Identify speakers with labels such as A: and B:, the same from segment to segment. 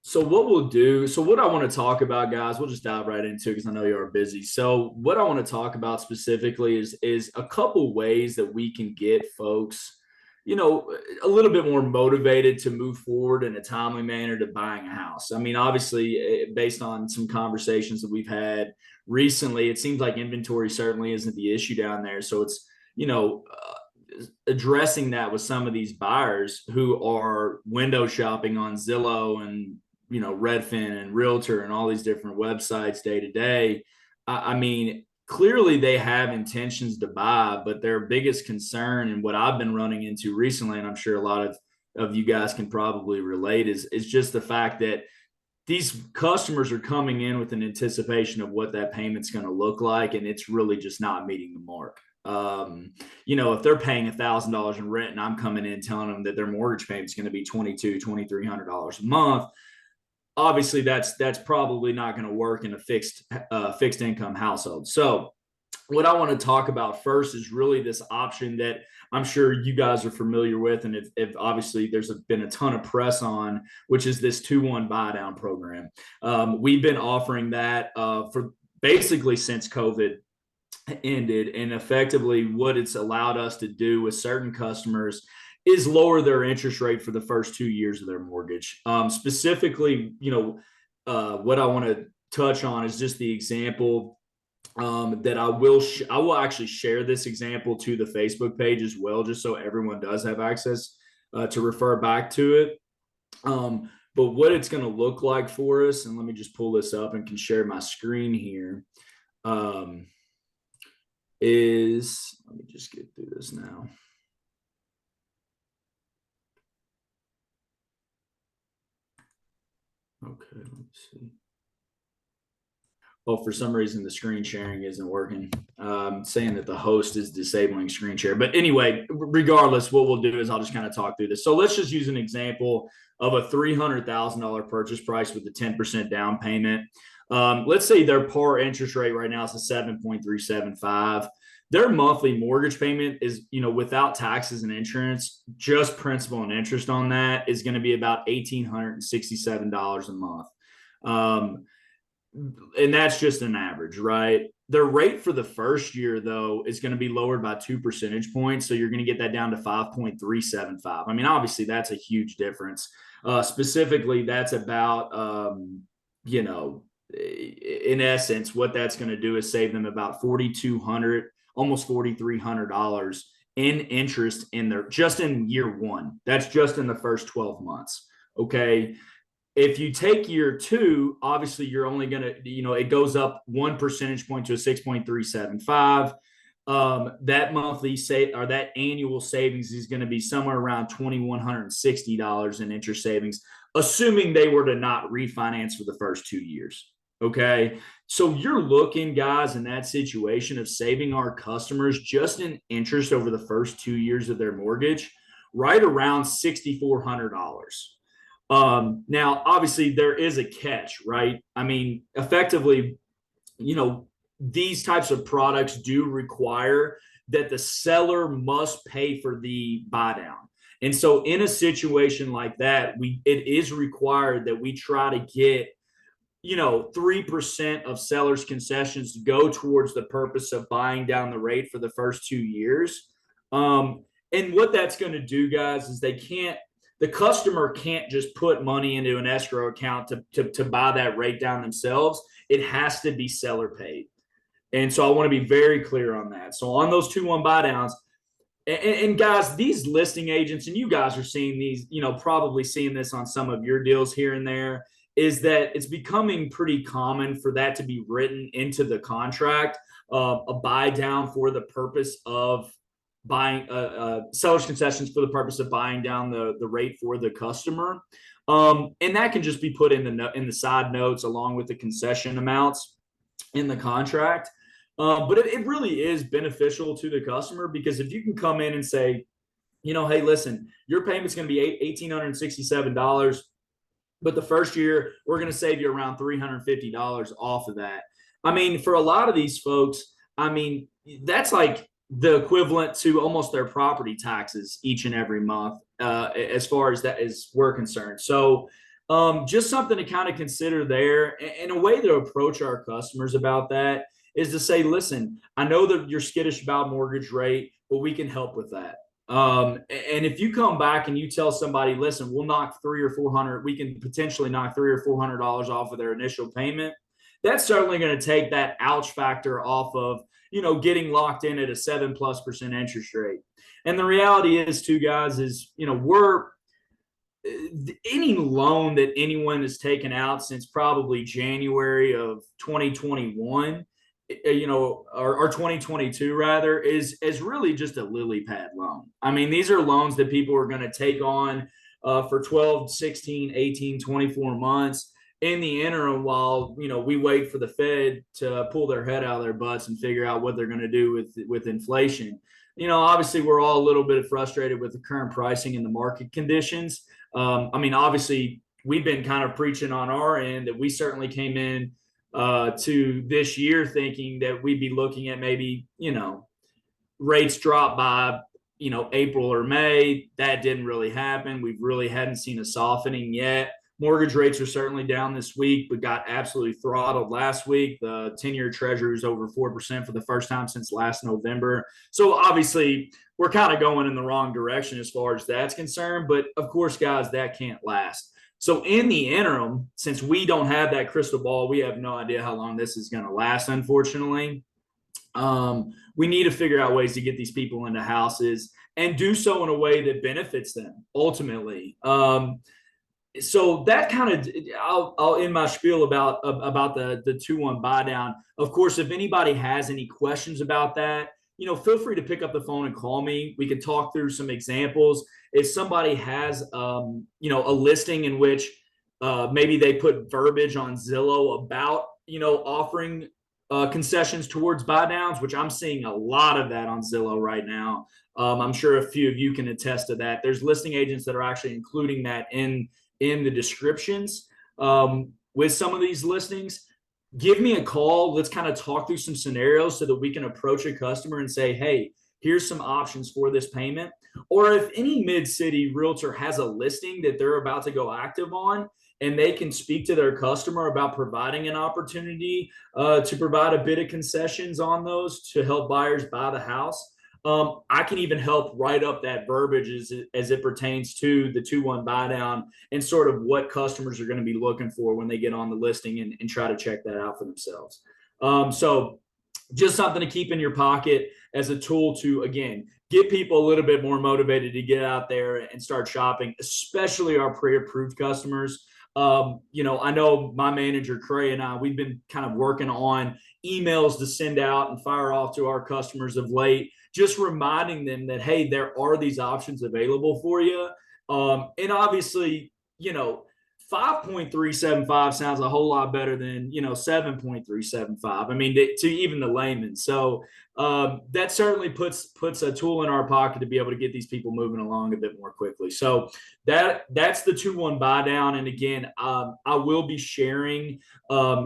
A: So what I want to talk about, guys, we'll just dive right into it because I know you are busy. So what I want to talk about specifically is a couple ways that we can get folks, a little bit more motivated to move forward in a timely manner to buying a house. I mean, obviously, based on some conversations that we've had recently, it seems like inventory certainly isn't the issue down there. So it's, you know, addressing that with some of these buyers who are window shopping on Zillow and Redfin and Realtor and all these different websites day to day. I mean, clearly they have intentions to buy, but their biggest concern and what I've been running into recently, and I'm sure a lot of you guys can probably relate, is just the fact that these customers are coming in with an anticipation of what that payment's going to look like, and it's really just not meeting the mark. If they're paying $1,000 in rent and I'm coming in telling them that their mortgage payment is going to be $2,200, $2,300 a month, obviously that's probably not going to work in a fixed income household. So what I want to talk about first is really this option that I'm sure you guys are familiar with, and if obviously there's been a ton of press on, which is this 2-1 buy down program. We've been offering that for basically since COVID ended, and effectively what it's allowed us to do with certain customers is lower their interest rate for the first 2 years of their mortgage. Specifically, what I want to touch on is just the example that I will actually share this example to the Facebook page as well, just so everyone does have access to refer back to it. But what it's going to look like for us, and let me just pull this up and can share my screen here. Let me just get through this now. Okay, let me see. Oh, for some reason the screen sharing isn't working. Saying that the host is disabling screen share. But anyway, regardless, what we'll do is I'll just kind of talk through this. So let's just use an example of a $300,000 purchase price with a 10% down payment. Let's say their par interest rate right now is a 7.375. Their monthly mortgage payment is, without taxes and insurance, just principal and interest on that is going to be about $1,867 a month. And that's just an average, right? Their rate for the first year, though, is going to be lowered by 2 percentage points. So you're going to get that down to 5.375. I mean, obviously, that's a huge difference. Specifically, that's about, in essence, what that's going to do is save them about $4,200, almost $4,300 in interest just in year one. That's just in the first 12 months. Okay. If you take year two, obviously you're only going to, it goes up 1 percentage point to a 6.375. That monthly or that annual savings is going to be somewhere around $2,160 in interest savings, assuming they were to not refinance for the first 2 years. Okay. So you're looking, guys, in that situation of saving our customers just in interest over the first 2 years of their mortgage, right around $6,400. Now, obviously, there is a catch, right? I mean, effectively, these types of products do require that the seller must pay for the buy down. And so in a situation like that, it is required that we try to get 3% of sellers' concessions to go towards the purpose of buying down the rate for the first 2 years. And what that's going to do, guys, is the customer can't just put money into an escrow account to buy that rate down themselves. It has to be seller paid. And so I want to be very clear on that. So on those 2-1 buy downs, and guys, these listing agents, and you guys are seeing these, probably seeing this on some of your deals here and there, is that it's becoming pretty common for that to be written into the contract, a buy down for the purpose of buying seller's concessions for the purpose of buying down the rate for the customer. And that can just be put in the side notes along with the concession amounts in the contract. But it really is beneficial to the customer, because if you can come in and say, hey, listen, your payment's going to be $1,867, but the first year we're going to save you around $350 off of that. I mean, for a lot of these folks, I mean, that's like the equivalent to almost their property taxes each and every month, as far as that is we're concerned. So just something to kind of consider there. And a way to approach our customers about that is to say, listen, I know that you're skittish about mortgage rate, but we can help with that. And if you come back and you tell somebody, listen, we'll knock 300 or 400, we can potentially knock $300 or $400 off of their initial payment. That's certainly going to take that ouch factor off of, getting locked in at a 7+% interest rate. And the reality is, too, guys, is, we're any loan that anyone has taken out since probably January of 2021, or 2022 rather, is really just a lily pad loan. I mean, these are loans that people are going to take on for 12, 16, 18, 24 months in the interim while, we wait for the Fed to pull their head out of their butts and figure out what they're going to do with inflation. Obviously, we're all a little bit frustrated with the current pricing and the market conditions. I mean, obviously, we've been kind of preaching on our end that we certainly came in to this year thinking that we'd be looking at maybe, rates drop by, April or May. That didn't really happen. We really hadn't seen a softening yet. Mortgage rates are certainly down this week, but got absolutely throttled last week. The 10-year Treasury is over 4% for the first time since last November. So obviously, we're kind of going in the wrong direction as far as that's concerned. But of course, guys, that can't last. So in the interim, since we don't have that crystal ball, we have no idea how long this is going to last, unfortunately. We need to figure out ways to get these people into houses and do so in a way that benefits them ultimately. So that kind of, I'll end my spiel about the 2-1 buy down. Of course, if anybody has any questions about that, feel free to pick up the phone and call me. We can talk through some examples. If somebody has, a listing in which maybe they put verbiage on Zillow about, offering concessions towards buy downs, which I'm seeing a lot of that on Zillow right now. I'm sure a few of you can attest to that. There's listing agents that are actually including that in the descriptions with some of these listings. Give me a call. Let's kind of talk through some scenarios so that we can approach a customer and say, hey, here's some options for this payment. Or if any mid-city realtor has a listing that they're about to go active on, and they can speak to their customer about providing an opportunity to provide a bit of concessions on those to help buyers buy the house. I can even help write up that verbiage as it pertains to the 2-1 buy down and sort of what customers are going to be looking for when they get on the listing and try to check that out for themselves. So just something to keep in your pocket as a tool to, again, get people a little bit more motivated to get out there and start shopping, especially our pre-approved customers. I know my manager, Trey, and we've been kind of working on emails to send out and fire off to our customers of late, just reminding them that, hey, there are these options available for you. And obviously, 5.375 sounds a whole lot better than 7.375. I mean, to even the layman. So that certainly puts a tool in our pocket to be able to get these people moving along a bit more quickly. So that's the 2-1 buy down. And again, I will be sharing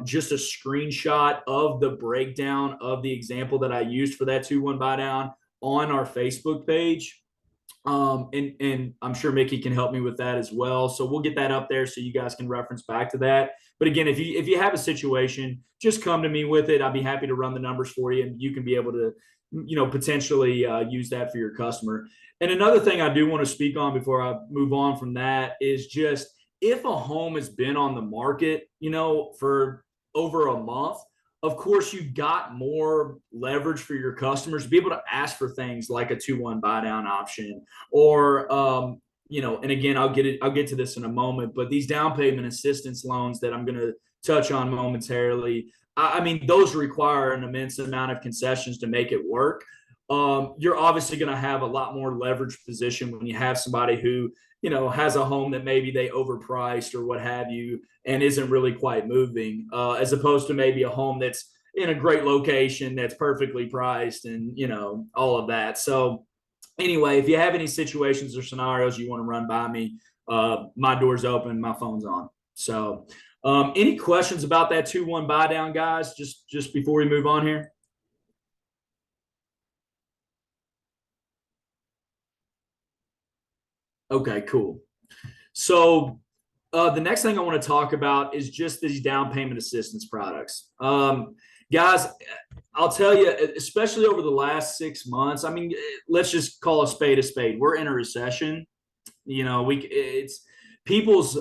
A: just a screenshot of the breakdown of the example that I used for that 2-1 buy down on our Facebook page. And I'm sure Mickey can help me with that as well. So we'll get that up there so you guys can reference back to that. But again, if you have a situation, just come to me with it. I'd be happy to run the numbers for you, and you can be able to, potentially use that for your customer. And another thing I do want to speak on before I move on from that is just if a home has been on the market, for over a month, of course, you've got more leverage for your customers to be able to ask for things like a 2-1 buy down option, or and again, I'll get to this in a moment, but these down payment assistance loans that I'm going to touch on momentarily, I mean, those require an immense amount of concessions to make it work. You're obviously going to have a lot more leverage position when you have somebody who has a home that maybe they overpriced or what have you, and isn't really quite moving, as opposed to maybe a home that's in a great location that's perfectly priced and, all of that. So anyway, if you have any situations or scenarios you want to run by me, my door's open, my phone's on. So any questions about that 2-1 buy down, guys, just before we move on here? Okay, cool. So the next thing I want to talk about is just these down payment assistance products. Guys, I'll tell you, especially over the last 6 months, I mean, let's just call a spade a spade. We're in a recession. You know, it's people's,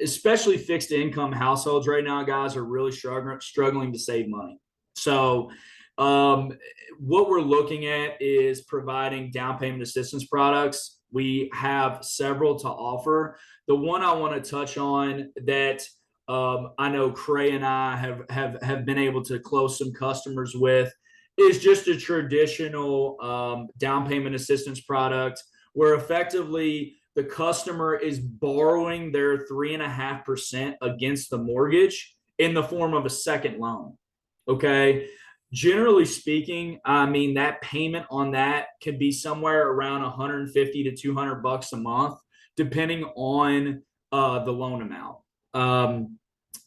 A: especially fixed income households right now, guys, are really struggling to save money. So, um, what we're looking at is providing down payment assistance products. We have several to offer. The one I want to touch on that I know Cray and I have been able to close some customers with is just a traditional down payment assistance product where effectively the customer is borrowing their 3.5% against the mortgage in the form of a second loan. Okay. Generally speaking, I mean, that payment on that can be somewhere around 150 to 200 bucks a month, depending on the loan amount.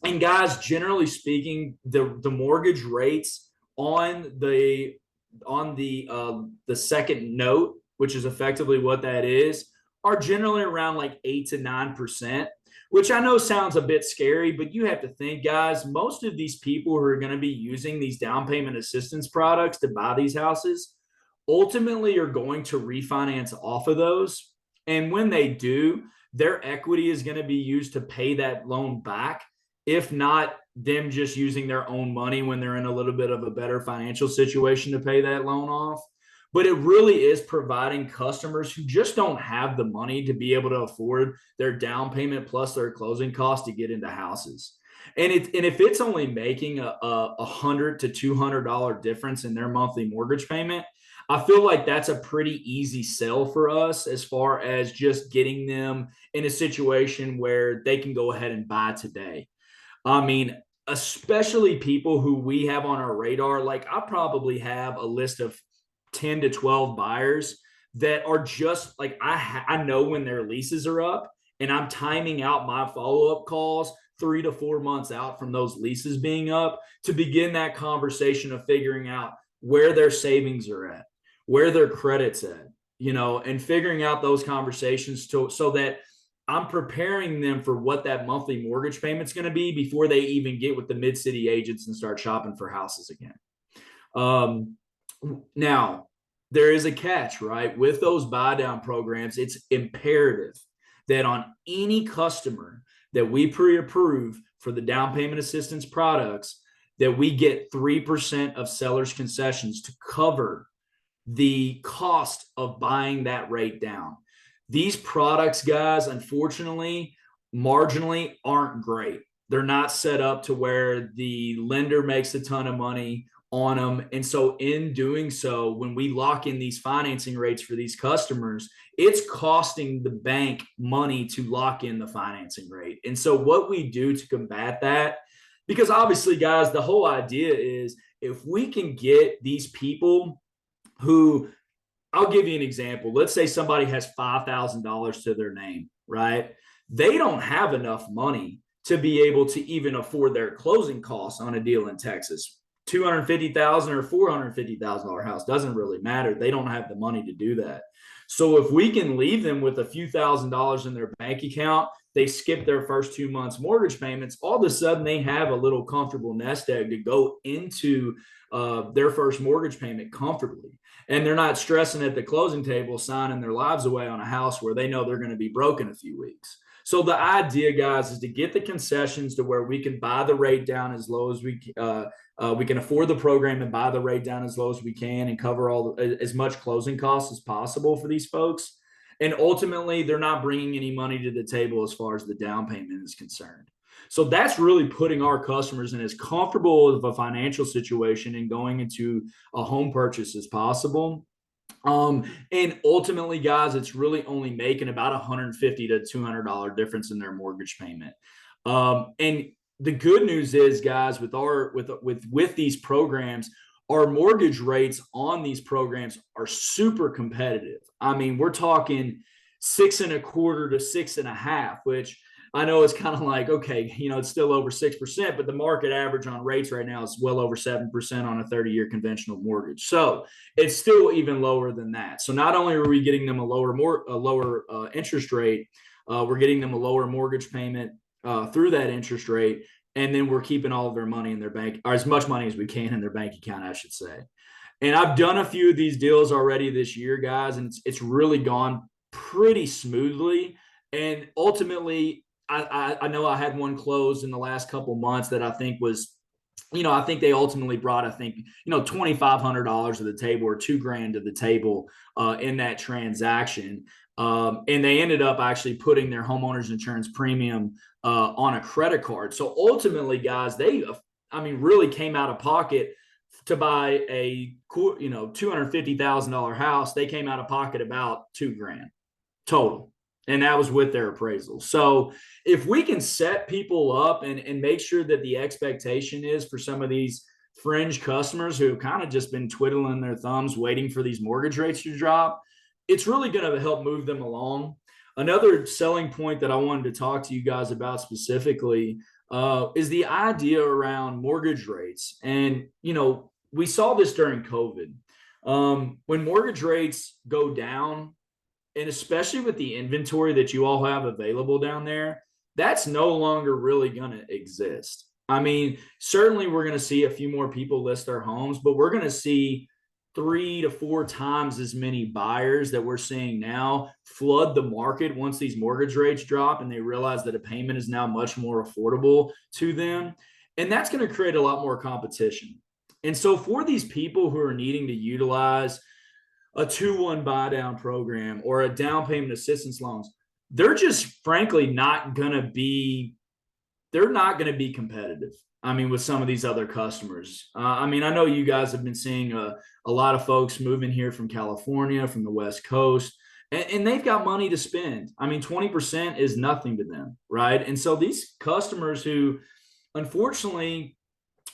A: And guys, generally speaking, the mortgage rates on the second note, which is effectively what that is, are generally around like 8 to 9%, which I know sounds a bit scary, but you have to think, guys, most of these people who are going to be using these down payment assistance products to buy these houses ultimately are going to refinance off of those. And when they do, their equity is going to be used to pay that loan back, if not them just using their own money when they're in a little bit of a better financial situation to pay that loan off. But it really is providing customers who just don't have the money to be able to afford their down payment plus their closing costs to get into houses. And if it's only making a $100 to $200 difference in their monthly mortgage payment, I feel like that's a pretty easy sell for us as far as just getting them in a situation where they can go ahead and buy today. I mean, especially people who we have on our radar, like I probably have a list of 10 to 12 buyers that are just like, I know when their leases are up and I'm timing out my follow-up calls 3 to 4 months out from those leases being up to begin that conversation of figuring out where their savings are at, where their credit's at, you know, and figuring out those conversations so that I'm preparing them for what that monthly mortgage payment's going to be before they even get with the mid-city agents and start shopping for houses again. Now, there is a catch, right? With those buy down programs, it's imperative that on any customer that we pre-approve for the down payment assistance products, that we get 3% of sellers' concessions to cover the cost of buying that rate down. These products, guys, unfortunately, marginally aren't great. They're not set up to where the lender makes a ton of money on them. And so in doing so, when we lock in these financing rates for these customers, it's costing the bank money to lock in the financing rate. And so what we do to combat that, because obviously, guys, the whole idea is if we can get these people who, I'll give you an example. Let's say somebody has $5,000 to their name, right? They don't have enough money to be able to even afford their closing costs on a deal in Texas. $250,000 or $450,000 house doesn't really matter. They don't have the money to do that. So if we can leave them with a few $1,000s in their bank account, they skip their first 2 months mortgage payments, all of a sudden they have a little comfortable nest egg to go into their first mortgage payment comfortably. And they're not stressing at the closing table, signing their lives away on a house where they know they're going to be broke in a few weeks. So the idea, guys, is to get the concessions to where we can buy the rate down as low as we can afford the program and buy the rate down as low as we can and cover as much closing costs as possible for these folks. And ultimately, they're not bringing any money to the table as far as the down payment is concerned. So that's really putting our customers in as comfortable of a financial situation and going into a home purchase as possible. And ultimately, guys, it's really only making about $150 to $200 difference in their mortgage payment. And the good news is, guys, with these programs, our mortgage rates on these programs are super competitive. I mean, we're talking 6.25% to 6.5%, which I know it's kind of like, okay, it's still over 6%, but the market average on rates right now is well over 7% on a 30-year conventional mortgage. So it's still even lower than that. So not only are we getting them a lower interest rate, we're getting them a lower mortgage payment through that interest rate, and then we're keeping all of their money in their bank, or as much money as we can in their bank account, I should say. And I've done a few of these deals already this year, guys, and it's really gone pretty smoothly. And ultimately, I know I had one close in the last couple months that I think was, I think they ultimately brought, $2,500 to the table, or $2,000 to the table in that transaction. And they ended up actually putting their homeowners insurance premium on a credit card. So ultimately, guys, they, really came out of pocket to buy a, $250,000 house. They came out of pocket about $2,000 total. And that was with their appraisal. So if we can set people up and make sure that the expectation is for some of these fringe customers who have kind of just been twiddling their thumbs waiting for these mortgage rates to drop, it's really going to help move them along. Another selling point that I wanted to talk to you guys about specifically is the idea around mortgage rates. And, we saw this during COVID. When mortgage rates go down, and especially with the inventory that you all have available down there, that's no longer really going to exist. Certainly we're going to see a few more people list their homes, but we're going to see 3 to 4 times as many buyers that we're seeing now flood the market once these mortgage rates drop and they realize that a payment is now much more affordable to them. And that's going to create a lot more competition. And so for these people who are needing to utilize a 2-1 buy down program or a down payment assistance loans, they're just frankly not going to be competitive. With some of these other customers. I know you guys have been seeing a lot of folks moving here from California, from the West Coast, and they've got money to spend. 20% is nothing to them, right? And so these customers who unfortunately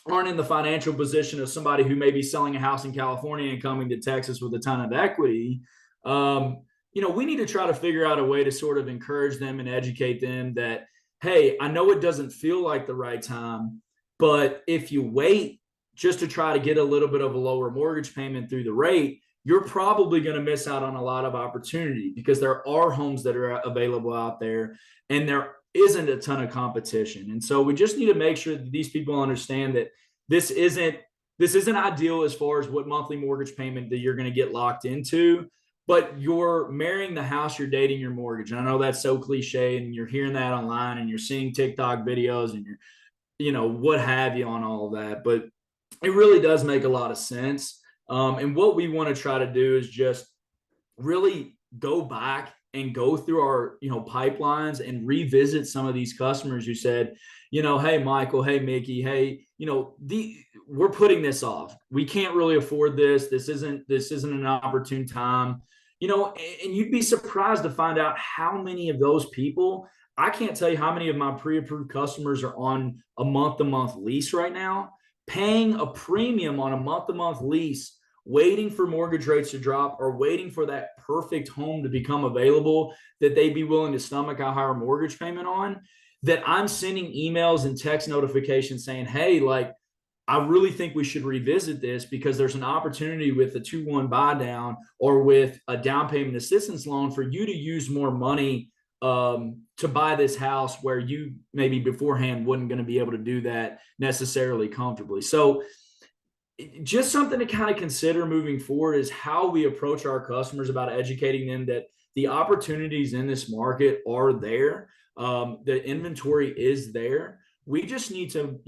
A: aren't in the financial position of somebody who may be selling a house in California and coming to Texas with a ton of equity, we need to try to figure out a way to sort of encourage them and educate them that, hey, I know it doesn't feel like the right time, but if you wait just to try to get a little bit of a lower mortgage payment through the rate, you're probably going to miss out on a lot of opportunity because there are homes that are available out there and there isn't a ton of competition. And so we just need to make sure that these people understand that this isn't ideal as far as what monthly mortgage payment that you're going to get locked into, but you're marrying the house, you're dating your mortgage. And I know that's so cliche and you're hearing that online and you're seeing TikTok videos and what have you on all of that, but it really does make a lot of sense. And what we want to try to do is just really go back and go through our, pipelines and revisit some of these customers who said, hey, Michael, hey, Mickey, hey, we're putting this off. We can't really afford this. This isn't an opportune time, and you'd be surprised to find out how many of those people, I can't tell you how many of my pre-approved customers are on a month-to-month lease right now, paying a premium on a month-to-month lease, waiting for mortgage rates to drop or waiting for that perfect home to become available that they'd be willing to stomach a higher mortgage payment on, that I'm sending emails and text notifications saying, hey, I really think we should revisit this because there's an opportunity with the 2-1 buy down or with a down payment assistance loan for you to use more money to buy this house where you maybe beforehand wasn't going to be able to do that necessarily comfortably. So just something to kind of consider moving forward is how we approach our customers about educating them that the opportunities in this market are there. The inventory is there. We just need to,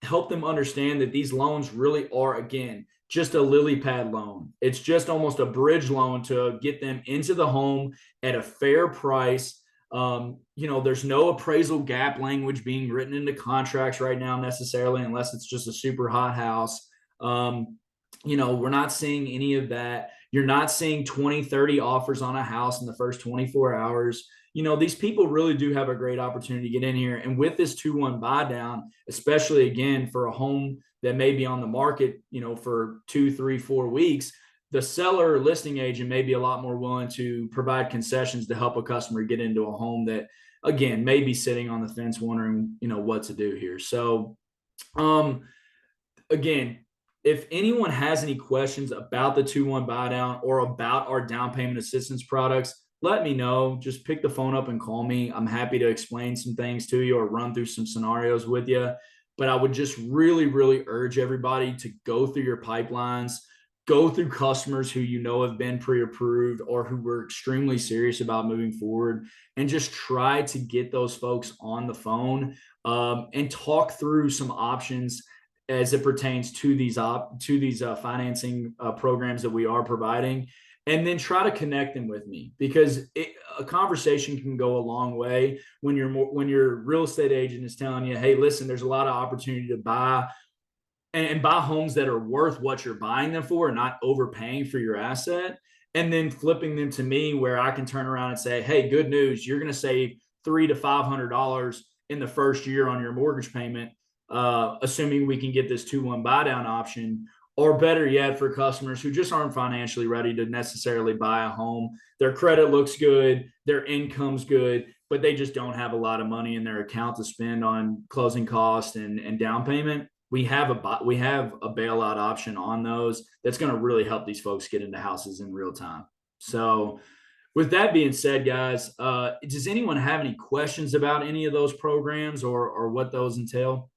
A: help them understand that these loans really are, again, just a lily pad loan. It's just almost a bridge loan to get them into the home at a fair price. There's no appraisal gap language being written into contracts right now necessarily, unless it's just a super hot house. We're not seeing any of that. You're not seeing 20, 30 offers on a house in the first 24 hours. These people really do have a great opportunity to get in here. And with this 2-1 buy down, especially again, for a home that may be on the market, for 2, 3, 4 weeks, the seller or listing agent may be a lot more willing to provide concessions to help a customer get into a home that again, maybe sitting on the fence wondering, what to do here. So, um, again, if anyone has any questions about the 2-1 buy down or about our down payment assistance products, let me know. Just pick the phone up and call me. I'm happy to explain some things to you or run through some scenarios with you. But I would just really, really urge everybody to go through your pipelines, go through customers who have been pre-approved or who were extremely serious about moving forward, and just try to get those folks on the phone, and talk through some options as it pertains to these financing programs that we are providing, and then try to connect them with me, because a conversation can go a long way when your real estate agent is telling you, hey, listen, there's a lot of opportunity to buy and buy homes that are worth what you're buying them for and not overpaying for your asset, and then flipping them to me where I can turn around and say, hey, good news, you're going to save $300 to $500 in the first year on your mortgage payment, assuming we can get this 2-1 buy down option. Or better yet, for customers who just aren't financially ready to necessarily buy a home, their credit looks good, their income's good, but they just don't have a lot of money in their account to spend on closing costs and down payment. We have a bailout option on those that's going to really help these folks get into houses in real time. So, with that being said, guys, does anyone have any questions about any of those programs or what those entail?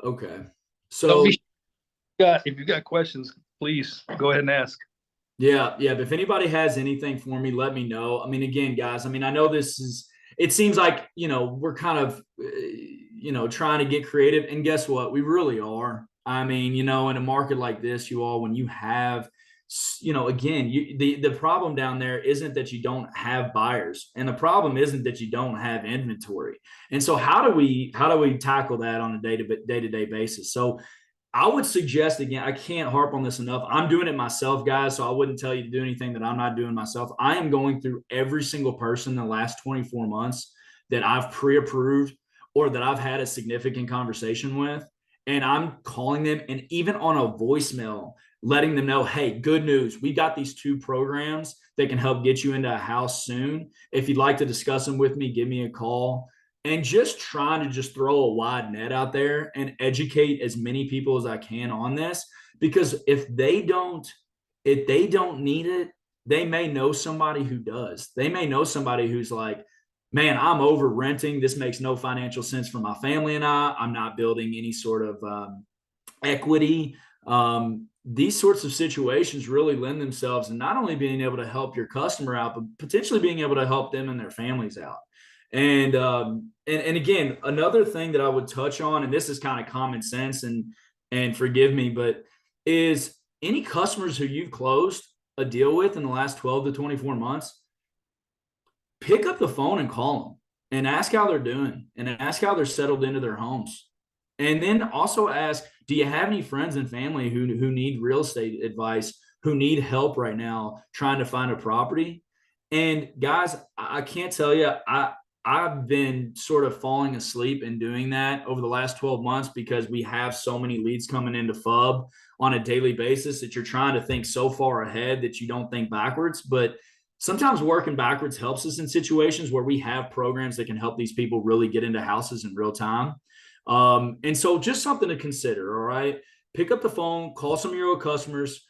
A: Okay.
B: Don't
A: So,
B: be if you got questions, please go ahead and ask.
A: yeah. If anybody has anything for me, let me know. I mean, again, guys, I mean, I know it seems like, we're kind of, trying to get creative. And guess what? We really are. I mean, in a market like this, when you have, again, the problem down there isn't that you don't have buyers, and the problem isn't that you don't have inventory. And so how do we tackle that on a day-to-day basis? So I would suggest, again, I can't harp on this enough. I'm doing it myself, guys, so I wouldn't tell you to do anything that I'm not doing myself. I am going through every single person in the last 24 months that I've pre-approved or that I've had a significant conversation with, and I'm calling them, and even on a voicemail, letting them know, hey, good news, we got these 2 programs that can help get you into a house soon. If you'd like to discuss them with me, give me a call. And just trying to just throw a wide net out there and educate as many people as I can on this, because if they don't need it, they may know somebody who does. They may know somebody who's like, man, I'm over renting, this makes no financial sense for my family and I'm not building any sort of equity. These sorts of situations really lend themselves, and not only being able to help your customer out, but potentially being able to help them and their families out. And again, another thing that I would touch on, and this is kind of common sense, and forgive me, but is any customers who you've closed a deal with in the last 12 to 24 months, pick up the phone and call them and ask how they're doing and ask how they're settled into their homes. And then also ask, do you have any friends and family who need real estate advice, who need help right now trying to find a property? And guys, I can't tell you, I've been sort of falling asleep in doing that over the last 12 months, because we have so many leads coming into FUB on a daily basis that you're trying to think so far ahead that you don't think backwards. But sometimes working backwards helps us in situations where we have programs that can help these people really get into houses in real time. And so just something to consider. All right. Pick up the phone, call some of your old customers,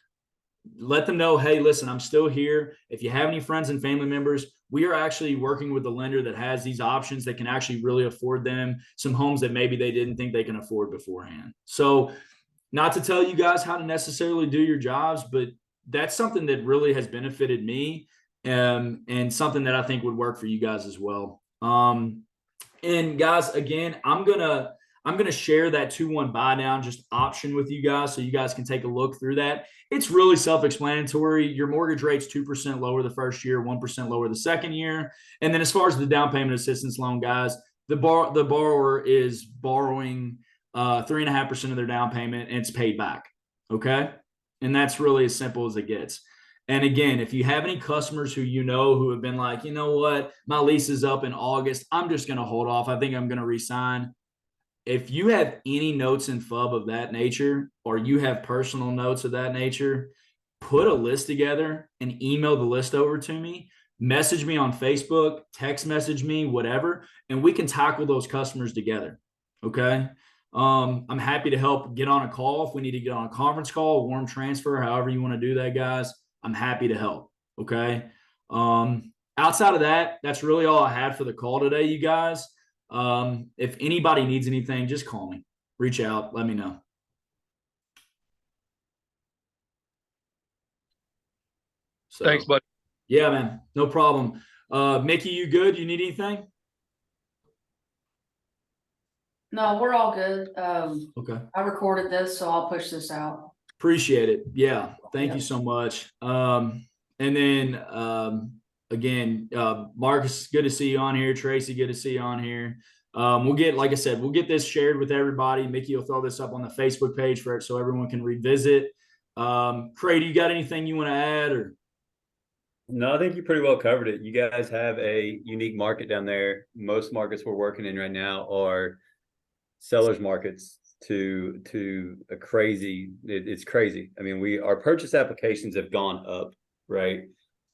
A: let them know, hey, listen, I'm still here. If you have any friends and family members, we are actually working with a lender that has these options that can actually really afford them some homes that maybe they didn't think they can afford beforehand. So, not to tell you guys how to necessarily do your jobs, but that's something that really has benefited me, and something that I think would work for you guys as well. And guys, again, I'm gonna share that 2-1 buy down just option with you guys, so you guys can take a look through that. It's really self-explanatory. Your mortgage rate's 2% lower the first year, 1% lower the second year. And then as far as the down payment assistance loan, guys, the borrower is borrowing 3.5% of their down payment, and it's paid back. Okay. And that's really as simple as it gets. And again, if you have any customers who have been like, you know what, my lease is up in August, I'm just going to hold off, I think I'm going to resign. if you have any notes and fub of that nature, or you have personal notes of that nature, put a list together and email the list over to me. Message me on Facebook, text message me, whatever, and we can tackle those customers together. Okay. I'm happy to help get on a call if we need to get on a conference call, warm transfer, however you want to do that, guys. I'm happy to help. Okay. Outside of that, that's really all I had for the call today, you guys. If anybody needs anything, just call me, reach out, let me know. So,
B: Thanks, buddy.
A: yeah, man, no problem. Mickey, you good? You need anything?
C: No, we're all good.
A: Okay.
C: I recorded this, so I'll push this out.
A: Appreciate it. Yeah. Thank
C: Yeah.
A: you so much. And then again, Marcus, good to see you on here. Tracy, good to see you on here. We'll get, like I said, we'll get this shared with everybody. Mickey will throw this up on the Facebook page for it so everyone can revisit. Craig, you got anything you want to add, or?
D: No, I think you pretty well covered it. You guys have a unique market down there. Most markets we're working in right now are sellers markets to a crazy. It's crazy. I mean, our purchase applications have gone up, right?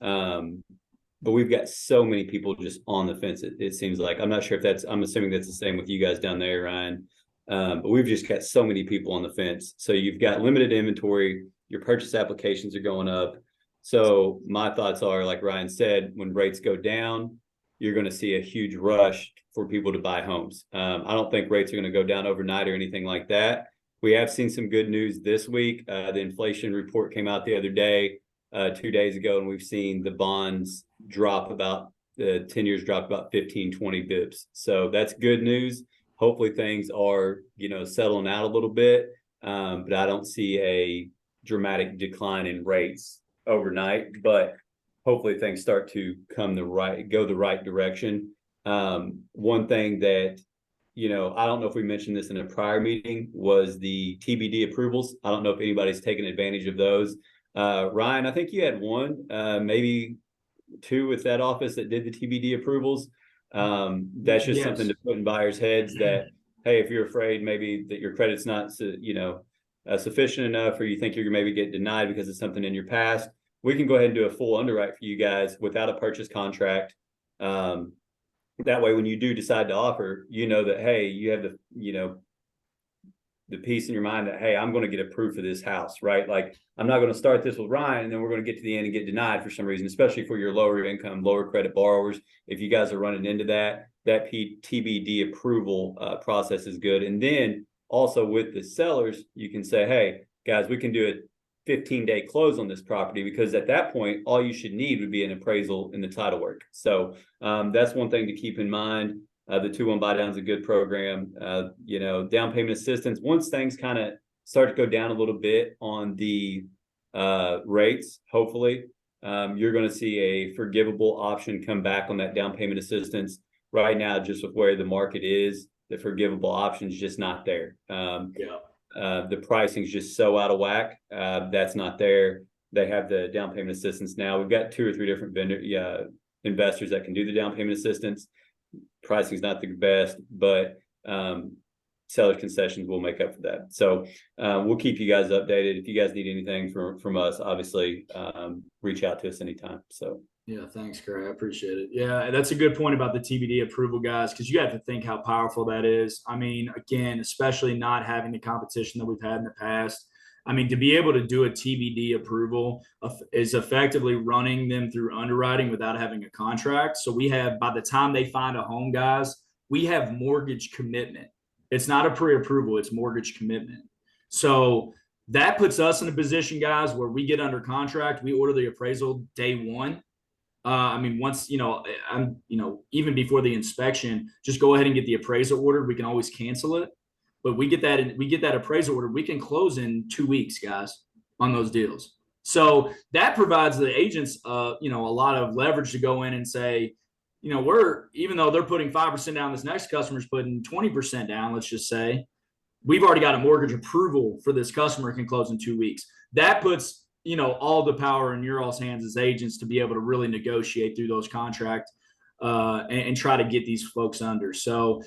D: But we've got so many people just on the fence. It seems like. I'm not sure if I'm assuming that's the same with you guys down there, Ryan. But we've just got so many people on the fence. So you've got limited inventory. Your purchase applications are going up. So my thoughts are, like Ryan said, when rates go down, you're going to see a huge rush for people to buy homes. I don't think rates are going to go down overnight or anything like that. We have seen some good news this week. The inflation report came out the other day, 2 days ago, and we've seen the bonds drop about, 10 years drop about 15, 20 bips. So that's good news. Hopefully things are, settling out a little bit, but I don't see a dramatic decline in rates overnight, but hopefully things start to go the right direction. One thing that, I don't know if we mentioned this in a prior meeting, was the TBD approvals. I don't know if anybody's taken advantage of those. Ryan, I think you had one, maybe two with that office that did the TBD approvals. That's just something to put in buyers' heads that, hey, if you're afraid maybe that your credit's not, sufficient enough, or you think you're maybe get denied because of something in your past, we can go ahead and do a full underwrite for you guys without a purchase contract. That way, when you do decide to offer, that, hey, you have the peace in your mind that, hey, I'm going to get approved for this house, right? Like, I'm not going to start this with Ryan and then we're going to get to the end and get denied for some reason, especially for your lower income, lower credit borrowers. If you guys are running into that TBD approval process is good. And then also with the sellers, you can say, hey, guys, we can do a 15-day close on this property, because at that point, all you should need would be an appraisal in the title work. So that's one thing to keep in mind. The 2-1 buy down is a good program. Down payment assistance, once things kind of start to go down a little bit on the rates, hopefully, you're going to see a forgivable option come back on that down payment assistance. Right now, just with where the market is, the forgivable option is just not there. The pricing is just so out of whack. That's not there. They have the down payment assistance now. We've got 2 or 3 different investors that can do the down payment assistance. Pricing is not the best, but seller concessions will make up for that. So we'll keep you guys updated. If you guys need anything from us, obviously reach out to us anytime. So.
A: Yeah, thanks, Craig. I appreciate it. Yeah, that's a good point about the TBD approval, guys, because you have to think how powerful that is. I mean, again, especially not having the competition that we've had in the past. I mean, to be able to do a TBD approval is effectively running them through underwriting without having a contract. So we have, by the time they find a home, guys, we have mortgage commitment. It's not a pre-approval, it's mortgage commitment. So that puts us in a position, guys, where we get under contract, we order the appraisal day one. Once, even before the inspection, just go ahead and get the appraisal ordered. We can always cancel it, but we get that appraisal order. We can close in 2 weeks, guys, on those deals. So that provides the agents, a lot of leverage to go in and say, even though they're putting 5% down, this next customer's putting 20% down, let's just say, we've already got a mortgage approval for this customer, can close in 2 weeks. That puts, all the power in your all's hands as agents to be able to really negotiate through those contracts and try to get these folks under. So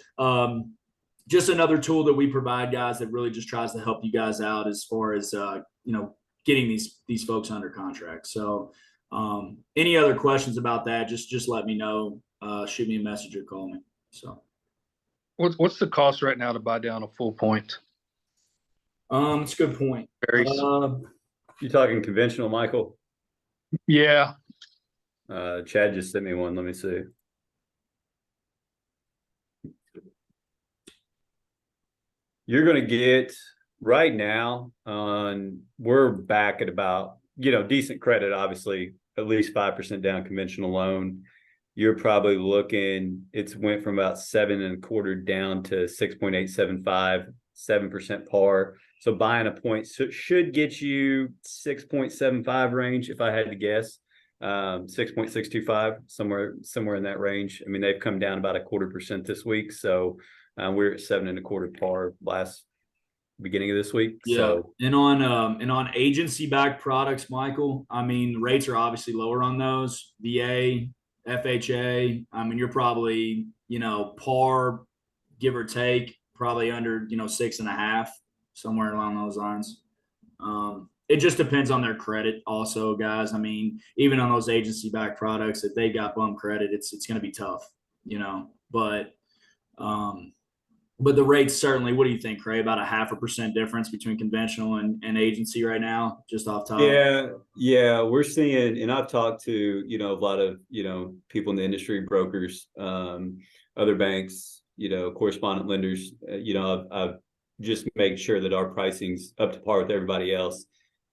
A: just another tool that we provide, guys, that really just tries to help you guys out as far as getting these folks under contract. So any other questions about that, just let me know. Shoot me a message or call me. So
B: What's the cost right now to buy down a full point?
A: it's a good point.
D: You talking conventional, Michael?
B: Yeah.
D: Chad just sent me one. Let me see. You're going to get right now we're back at about, decent credit, obviously, at least 5% down conventional loan. You're probably looking, it's went from about 7.25 down to 6.875, 7% par. So buying a point should get you 6.75 range, if I had to guess. 6.625, somewhere in that range. I mean, they've come down about 0.25% this week. So we're at 7.25 par beginning of this week.
A: Yeah.
D: So
A: and on agency backed products, Michael, I mean, rates are obviously lower on those. VA, FHA, I mean, you're probably, par, give or take, probably under, 6.5, somewhere along those lines. It just depends on their credit also, guys. I mean, even on those agency backed products, if they got bum credit, it's going to be tough, but the rates certainly, what do you think, Craig? About 0.5% difference between conventional and agency right now, just off top?
D: Yeah. We're seeing, and I've talked to, a lot of, people in the industry, brokers, other banks, correspondent lenders, I've just made sure that our pricing's up to par with everybody else.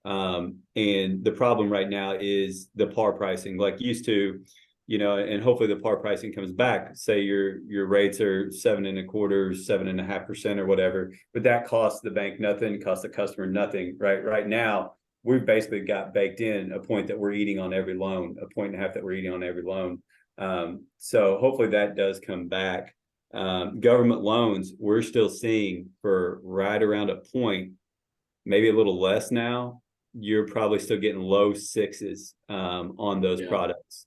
D: And the problem right now is the par pricing, like used to, and hopefully the par pricing comes back. Say your rates are 7.25, 7.5% or whatever, but that costs the bank nothing, costs the customer nothing. Right now, we've basically got baked in a point that we're eating on every loan, 1.5 that we're eating on every loan. So hopefully that does come back. Government loans, we're still seeing for right around a point, maybe a little less now. You're probably still getting low 6s on those products.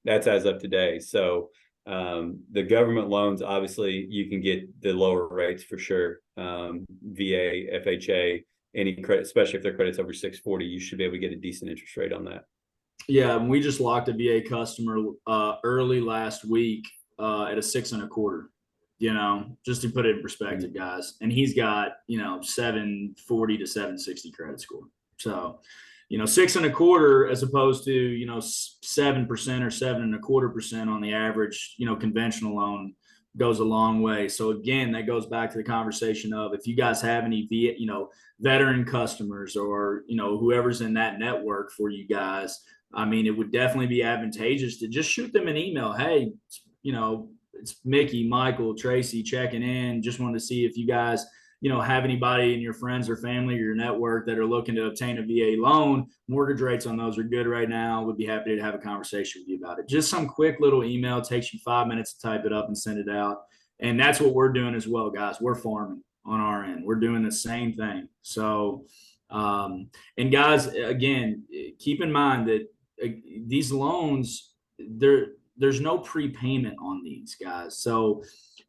D: That's as of today. So the government loans, obviously, you can get the lower rates for sure. VA, FHA, any credit, especially if their credit's over 640, you should be able to get a decent interest rate on that.
A: Yeah, and we just locked a VA customer early last week at a 6.25. Just to put it in perspective, guys. And he's got 740 to 760 credit score. So, 6.25 as opposed to 7% or 7.25% on the average, conventional loan goes a long way. So again, that goes back to the conversation of if you guys have any veteran customers or whoever's in that network for you guys, I mean, it would definitely be advantageous to just shoot them an email. Hey, it's Mickey, Michael, Tracy checking in. Just wanted to see if you guys have anybody in your friends or family or your network that are looking to obtain a VA loan. Mortgage rates on those are good right now. Would be happy to have a conversation with you about it. Just some quick little email, takes you 5 minutes to type it up and send it out. And that's what we're doing as well, guys. We're farming on our end. We're doing the same thing. So, and guys, again, keep in mind that these loans, there's no prepayment on these, guys. So,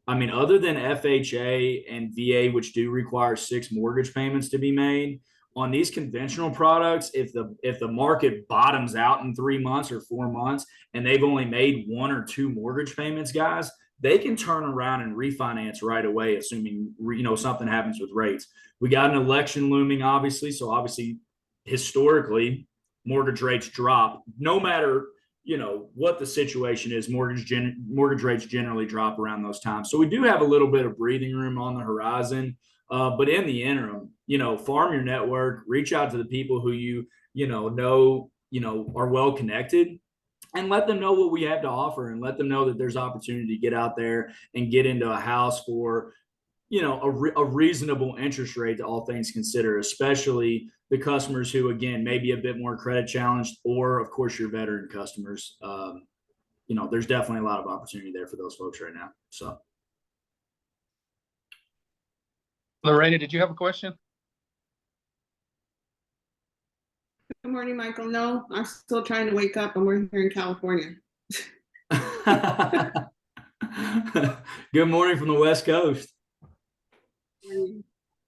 A: I mean, other than FHA and VA, which do require 6 mortgage payments to be made, on these conventional products, if the market bottoms out in 3 months or 4 months and they've only made 1 or 2 mortgage payments, guys, they can turn around and refinance right away, assuming something happens with rates. We got an election looming, obviously. So obviously, historically, mortgage rates drop no matter what the situation is. Mortgage rates generally drop around those times. So we do have a little bit of breathing room on the horizon. But in the interim, farm your network, reach out to the people who are well connected, and let them know what we have to offer, and let them know that there's opportunity to get out there and get into a house for a reasonable interest rate, all things considered, especially the customers who, again, may be a bit more credit challenged, or of course your veteran customers. There's definitely a lot of opportunity there for those folks right now. So,
B: Lorena, did you have a question?
E: Good morning, Michael. No, I'm still trying to wake up, and we're here in California.
A: Good morning from the West Coast.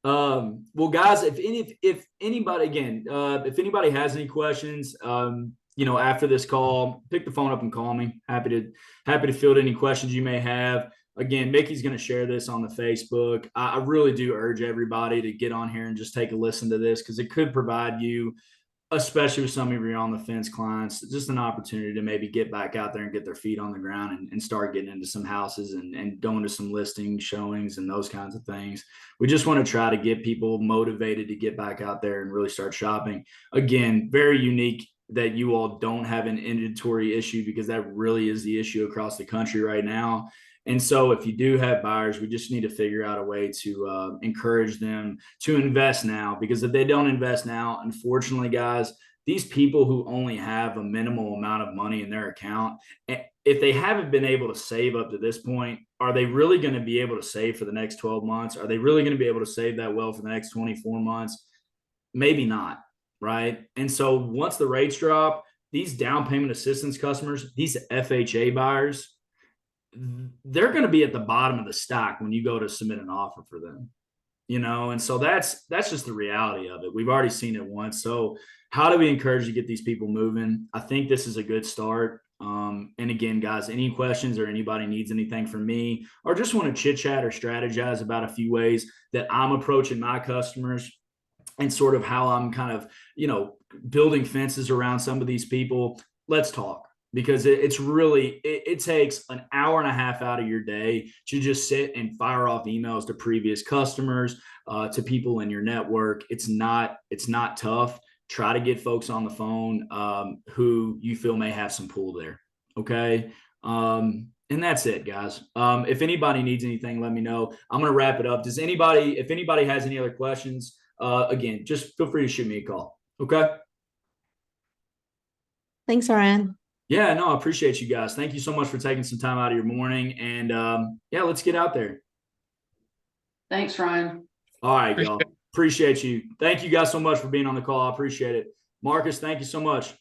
A: Well, guys, if anybody again, if anybody has any questions, after this call, pick the phone up and call me. Happy to field any questions you may have. Again, Mickey's going to share this on the Facebook. I really do urge everybody to get on here and just take a listen to this, because it could provide you, especially with some of your on the fence clients, just an opportunity to maybe get back out there and get their feet on the ground and start getting into some houses and going to some listing showings and those kinds of things. We just want to try to get people motivated to get back out there and really start shopping. Again, very unique that you all don't have an inventory issue, because that really is the issue across the country right now. And so if you do have buyers, we just need to figure out a way to encourage them to invest now, because if they don't invest now, unfortunately, guys, these people who only have a minimal amount of money in their account, if they haven't been able to save up to this point, are they really going to be able to save for the next 12 months? Are they really going to be able to save that well for the next 24 months? Maybe not, right? And so once the rates drop, these down payment assistance customers, these FHA buyers, they're going to be at the bottom of the stack when you go to submit an offer for them, and so that's just the reality of it. We've already seen it once. So how do we encourage to get these people moving? I think this is a good start. And again, guys, any questions or anybody needs anything from me, or just want to chit chat or strategize about a few ways that I'm approaching my customers and sort of how I'm kind of, building fences around some of these people, let's talk. Because it's really, it takes an hour and a half out of your day to just sit and fire off emails to previous customers, to people in your network. It's not tough. Try to get folks on the phone who you feel may have some pull there. Okay. And that's it, guys. If anybody needs anything, let me know. I'm going to wrap it up. If anybody has any other questions, again, just feel free to shoot me a call. Okay.
F: Thanks, Ryan.
A: Yeah, no, I appreciate you guys. Thank you so much for taking some time out of your morning. And let's get out there.
C: Thanks, Ryan.
A: All right, y'all. Appreciate you. Thank you guys so much for being on the call. I appreciate it. Marcus, thank you so much.